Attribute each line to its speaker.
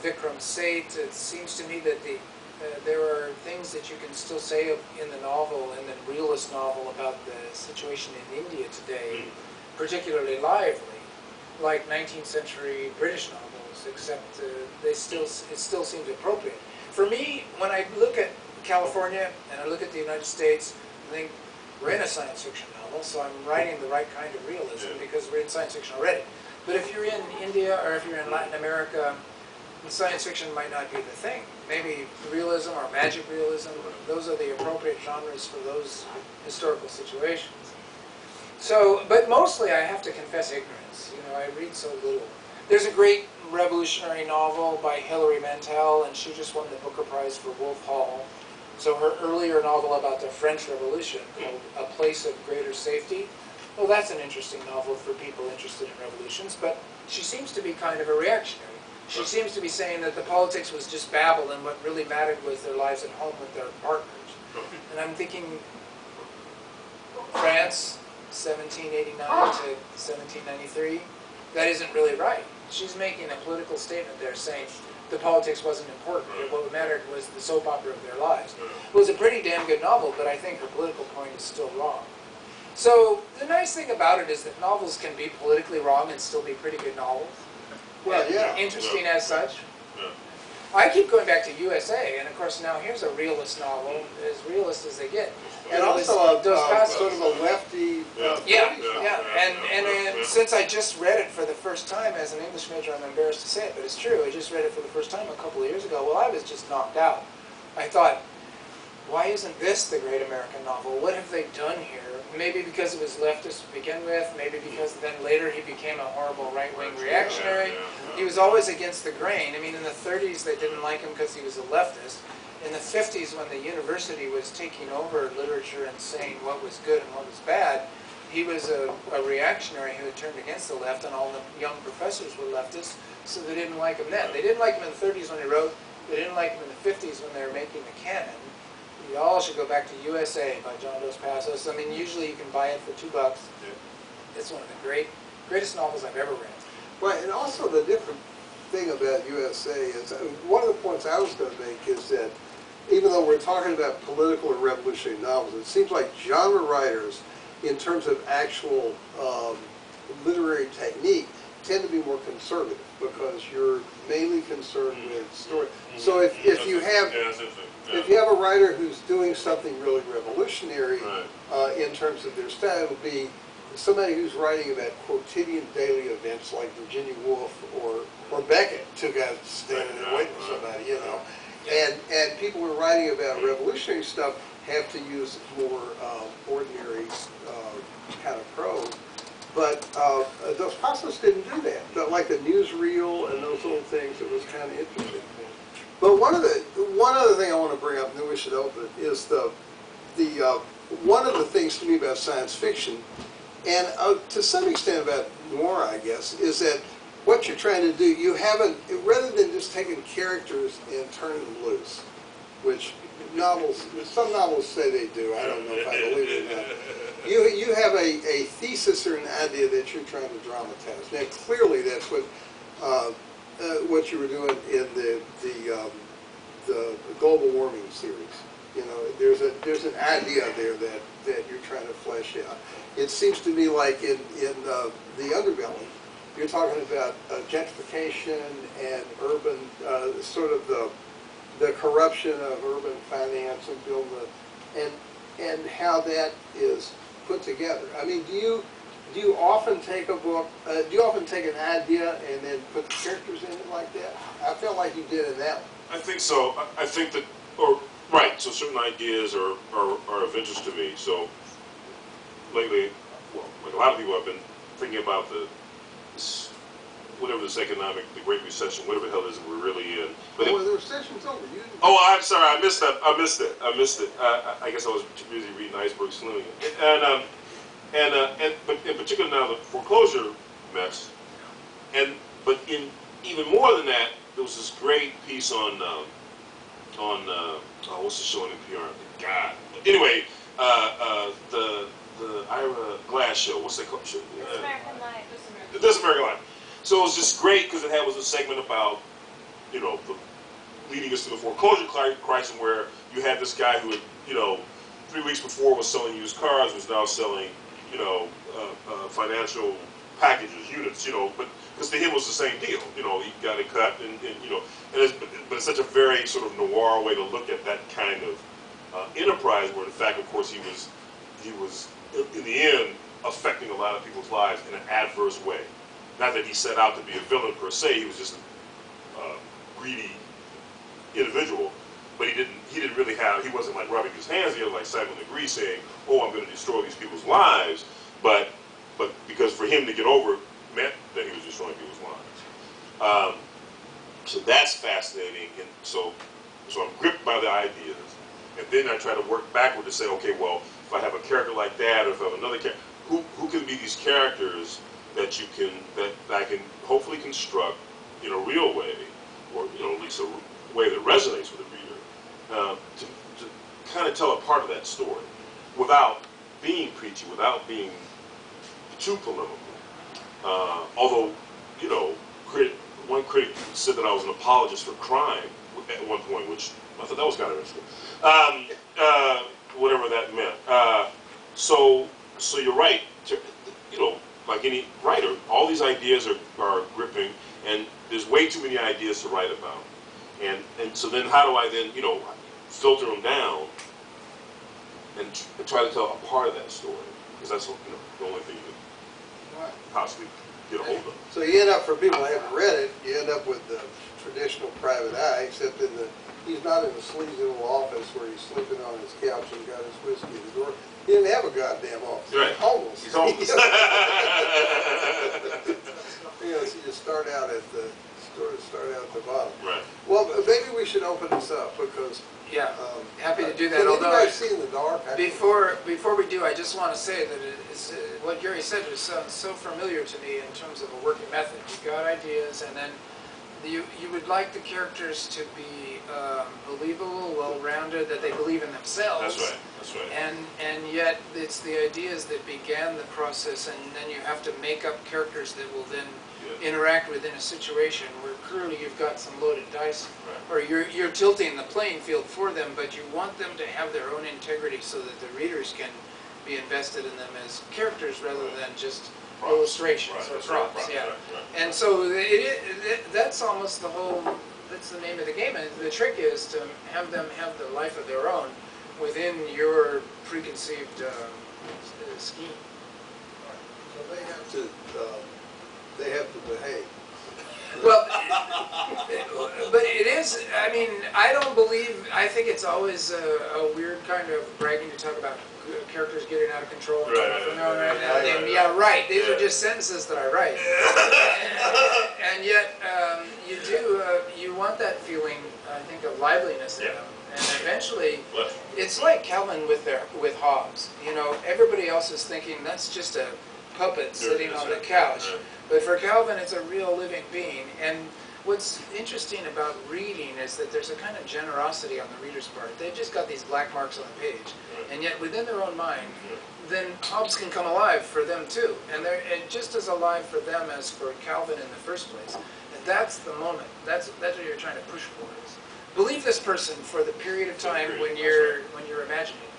Speaker 1: Vikram Seth, it seems to me that there are things that you can still say in the novel, in the realist novel, about the situation in India today, particularly lively, like 19th century British novels, except it still seems appropriate. For me, when I look at California and I look at the United States, I think we're in a science fiction novel, so I'm writing the right kind of realism because we're in science fiction already. But if you're in India or if you're in Latin America, science fiction might not be the thing. Maybe realism or magic realism, those are the appropriate genres for those historical situations. So, but mostly I have to confess ignorance. You know, I read so little. There's a great revolutionary novel by Hilary Mantel, and she just won the Booker Prize for Wolf Hall. So her earlier novel about the French Revolution, called A Place of Greater Safety, well, that's an interesting novel for people interested in revolutions, but she seems to be kind of a reactionary. She seems to be saying that the politics was just babble and what really mattered was their lives at home with their partners. And I'm thinking, France, 1789 to 1793, that isn't really right. She's making a political statement there saying the politics wasn't important. What mattered was the soap opera of their lives. It was a pretty damn good novel, but I think her political point is still wrong. So the nice thing about it is that novels can be politically wrong and still be pretty good novels. Well, yeah. Interesting as such. I keep going back to USA, and of course now here's a realist novel, as realist as they get.
Speaker 2: And also sort of a lefty...
Speaker 1: And since I just read it for the first time as an English major, I'm embarrassed to say it, but it's true. I just read it for the first time a couple of years ago. Well, I was just knocked out. I thought, why isn't this the great American novel? What have they done here? Maybe because it was leftist to begin with, maybe because then later he became a horrible right-wing reactionary. He was always against the grain. I mean, in the 30s they didn't like him because he was a leftist. In the 50s, when the university was taking over literature and saying what was good and what was bad, he was a reactionary who had turned against the left, and all the young professors were leftists, so they didn't like him then. They didn't like him in the 30s when he wrote. They didn't like him in the 50s when they were making the canon. You all should go back to USA by John Dos Passos. I mean, usually you can buy it for $2. It's one of the greatest novels I've ever read.
Speaker 2: Well, and also the different thing about USA is, one of the points I was going to make is that even though we're talking about political or revolutionary novels, it seems like genre writers, in terms of actual literary technique, tend to be more conservative because you're mainly concerned with story. So if you have a writer who's doing something really revolutionary in terms of their style, it would be somebody who's writing about quotidian daily events like Virginia Woolf or Beckett took out standing and waiting for somebody, you know. And people who are writing about revolutionary stuff have to use more ordinary kind of prose. But Dos Passos didn't do that. But like the newsreel and those little things, it was kind of interesting. But one other thing I want to bring up, and then we should open it, is one of the things to me about science fiction, and to some extent about noir, I guess, is that what you're trying to do, you haven't, rather than just taking characters and turning them loose, which some novels say they do, I don't know if I believe it or not. You have a thesis or an idea that you're trying to dramatize. Now, clearly that's what you were doing in the global warming series. You know, there's an idea there that you're trying to flesh out. It seems to me like in the Underbelly, you're talking about gentrification and urban, sort of the corruption of urban finance and building and how that is put together. I mean, do you often take a book? Do you often take an idea and then put the characters in it like that? I felt like you did in that one.
Speaker 3: I think so. I think that, right. So certain ideas are of interest to me. So lately, well, like a lot of people, have been thinking about whatever this the Great Recession, whatever the hell it is we're really in. But
Speaker 2: the recession's over.
Speaker 3: I'm sorry, I missed that. I missed it. I guess I was too busy reading Iceberg Swimming. But in particular now the foreclosure mess, but even more than that, there was this great piece on what's the show on NPR? God. Anyway, the Ira Glass show. What's that called?
Speaker 4: This American Life.
Speaker 3: This American Life. So it was just great because it was a segment about, you know, leading us to the foreclosure crisis, where you had this guy who had, you know, 3 weeks before was selling used cars, was now selling, you know, financial packages, units, you know, but because to him it was the same deal, you know, he got it cut, and you know, but it's such a very sort of noir way to look at that kind of enterprise, where in fact, of course, he was in the end affecting a lot of people's lives in an adverse way. Not that he set out to be a villain per se; he was just a greedy individual. But he didn't really have. He wasn't like rubbing his hands together like Simon Legree, saying, "Oh, I'm going to destroy these people's lives." But because for him to get over it meant that he was destroying people's lives. So that's fascinating, and so I'm gripped by the ideas, and then I try to work backward to say, okay, well, if I have a character like that, or if I have another character, who can be these characters that I can hopefully construct in a real way, or you know, at least a way that resonates with the reader, to kind of tell a part of that story without being preachy, without being too polemical. Although, you know, one critic said that I was an apologist for crime at one point, which I thought that was kind of interesting. Whatever that meant. So you're right. You know, like any writer, all these ideas are gripping, and there's way too many ideas to write about. And so then how do I then, you know, filter them down and try to tell a part of that story? Because that's, you know, the only thing you can possibly get a hold of.
Speaker 2: So you end up, for people who haven't read it, you end up with the traditional private eye, except he's not in a sleazy little office where he's sleeping on his couch and got his whiskey at the door. He didn't have a goddamn office.
Speaker 3: Right.
Speaker 2: He's homeless.
Speaker 3: He's homeless.
Speaker 2: You know, so you start out at the bottom.
Speaker 3: Right.
Speaker 2: Well, maybe we should open this up, because
Speaker 1: Yeah, happy to do that.
Speaker 2: can
Speaker 1: Although
Speaker 2: anybody see in the dark?
Speaker 1: before we do, I just want to say that what Gary said sounds so familiar to me in terms of a working method. You've got ideas, and then you would like the characters to be believable, well-rounded, that they believe in themselves.
Speaker 3: That's right. That's right.
Speaker 1: And yet it's the ideas that began the process, and then you have to make up characters that will then interact within a situation where clearly you've got some loaded dice, or you're tilting the playing field for them, but you want them to have their own integrity so that the readers can be invested in them as characters rather than just illustrations or props. And so that's almost that's the name of the game. And the trick is to have them have the life of their own within your preconceived scheme.
Speaker 2: So they have to behave.
Speaker 1: Well, but it is, I mean, I think it's always a weird kind of bragging to talk about characters getting out of control. Yeah, right. These are just sentences that I write. And yet, you want that feeling, I think, of liveliness in them. And eventually, it's like Calvin with Hobbes. You know, everybody else is thinking that's just a puppet sitting on the couch. But for Calvin, it's a real living being. And what's interesting about reading is that there's a kind of generosity on the reader's part. They've just got these black marks on the page. And yet, within their own mind, then Hobbes can come alive for them too. And they're just as alive for them as for Calvin in the first place. And that's the moment. That's what you're trying to push for. Is believe this person for the period of time when you're imagining.